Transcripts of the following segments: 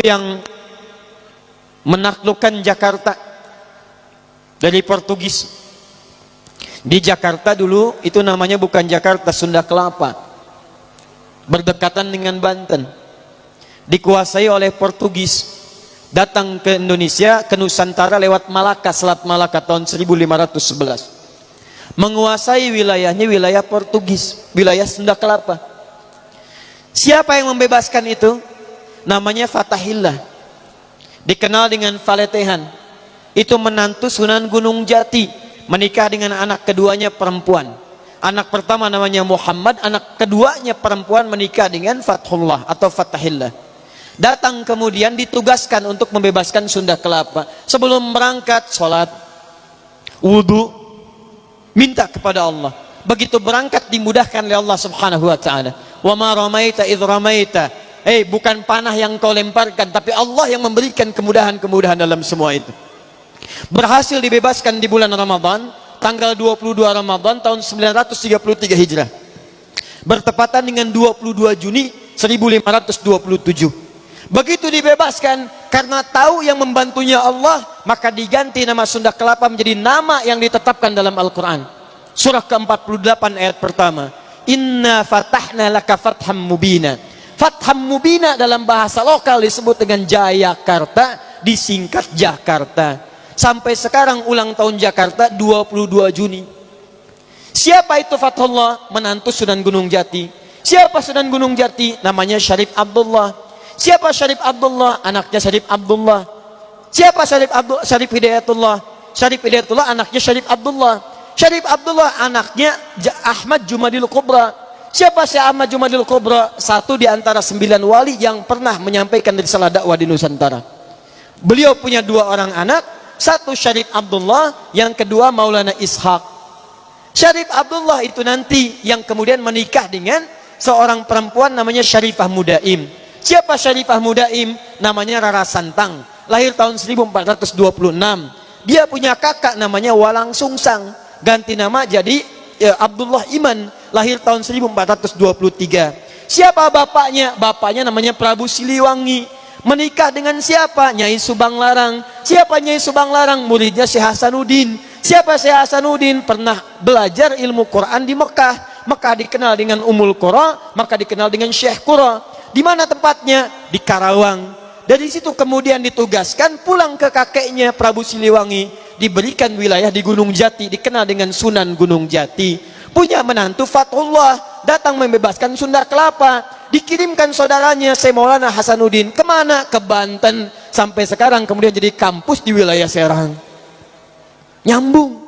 yang menaklukkan Jakarta dari Portugis. Di Jakarta dulu itu namanya bukan Jakarta, Sunda Kelapa, berdekatan dengan Banten, dikuasai oleh Portugis. Datang ke Indonesia, ke Nusantara lewat Malaka, Selat Malaka tahun 1511. Menguasai wilayahnya wilayah Portugis, wilayah Sunda Kelapa. Siapa yang membebaskan itu? Namanya Fatahillah, dikenal dengan Faletehan. Itu menantu Sunan Gunung Jati, menikah dengan anak keduanya perempuan. Anak pertama namanya Muhammad, anak keduanya perempuan menikah dengan Fathullah atau Fatahillah. Datang kemudian ditugaskan untuk membebaskan Sunda Kelapa. Sebelum berangkat, sholat, wudu, minta kepada Allah. Begitu berangkat dimudahkan oleh Allah Subhanahu wa taala. Wa ma ramaita idz ramaita. Bukan panah yang kau lemparkan, tapi Allah yang memberikan kemudahan-kemudahan dalam semua itu. Berhasil dibebaskan di bulan Ramadan, tanggal 22 Ramadan tahun 933 Hijrah. Bertepatan dengan 22 Juni 1527. Begitu dibebaskan, karena tahu yang membantunya Allah, maka diganti nama Sunda Kelapa menjadi nama yang ditetapkan dalam Al-Quran. Surah ke-48 ayat pertama. Inna fatahna laka fatham mubina. Fatham mubina dalam bahasa lokal disebut dengan Jayakarta, disingkat Jakarta. Sampai sekarang ulang tahun Jakarta 22 Juni. Siapa itu Fathullah? Menantu Sunan Gunung Jati. Siapa Sunan Gunung Jati? Namanya Syarif Abdullah. Siapa Syarif Abdullah? Anaknya Syarif Abdullah. Siapa Syarif Hidayatullah? Syarif Hidayatullah anaknya Syarif Abdullah. Syarif Abdullah anaknya Ahmad Jumadil Kubra. Siapa si Ahmad Jumadil Kubra? Satu di antara 9 wali yang pernah menyampaikan risalah dakwah di Nusantara. Beliau punya 2 orang anak, satu Syarif Abdullah, yang kedua Maulana Ishaq. Syarif Abdullah itu nanti yang kemudian menikah dengan seorang perempuan namanya Syarifah Mudaim. Siapa Syarifah Mudaim? Namanya Rara Santang, lahir tahun 1426. Dia punya kakak namanya Walang Sungsang, ganti nama jadi Abdullah Iman, lahir tahun 1423. Siapa bapaknya? Bapaknya namanya Prabu Siliwangi, menikah dengan siapa? Nyai Subang Larang. Siapa Nyai Subang Larang? Muridnya Syekh Hasanuddin. Siapa Syekh Hasanuddin? Pernah belajar ilmu Quran di Mekah. Mekah dikenal dengan Ummul Qura, maka dikenal dengan Syekh Qura. Di mana tempatnya? Di Karawang. Dari situ kemudian ditugaskan pulang ke kakeknya Prabu Siliwangi, diberikan wilayah di Gunung Jati, dikenal dengan Sunan Gunung Jati. Punya menantu Fathullah, datang membebaskan Sunda Kelapa. Dikirimkan saudaranya Syekh Maulana Hasanuddin kemana? Ke Banten. Sampai sekarang kemudian jadi kampus di wilayah Serang. Nyambung.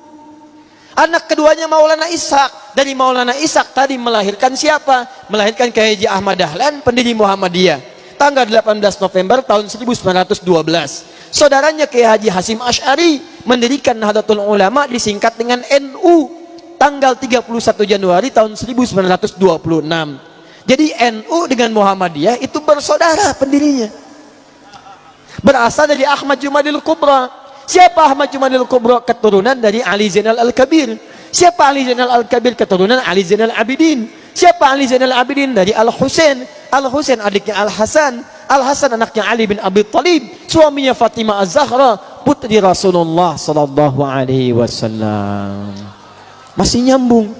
Anak keduanya Maulana Ishaq. Dari Maulana Ishaq tadi melahirkan siapa? Melahirkan Kyai Haji Ahmad Dahlan, pendiri Muhammadiyah. Tanggal 18 November tahun 1912. Saudaranya Kyai Haji Hasim Asy'ari mendirikan Nahdlatul Ulama, disingkat dengan NU. Tanggal 31 Januari tahun 1926. Jadi NU dengan Muhammadiyah itu bersaudara pendirinya. Berasal dari Ahmad Jumadil Kubra. Siapa Ahmad Jumadil Kubra? Keturunan dari Ali Zainal Al-Kabir. Siapa Ali Zainal Al-Kabir? Keturunan Ali Zainal Abidin. Siapa Ali Zainal Abidin? Dari Al-Husain. Al-Husain adiknya Al-Hasan. Al-Hasan anaknya Ali bin Abi Thalib. Suaminya Fatimah Az-Zahra, putri Rasulullah sallallahu alaihi wasallam. Masih nyambung.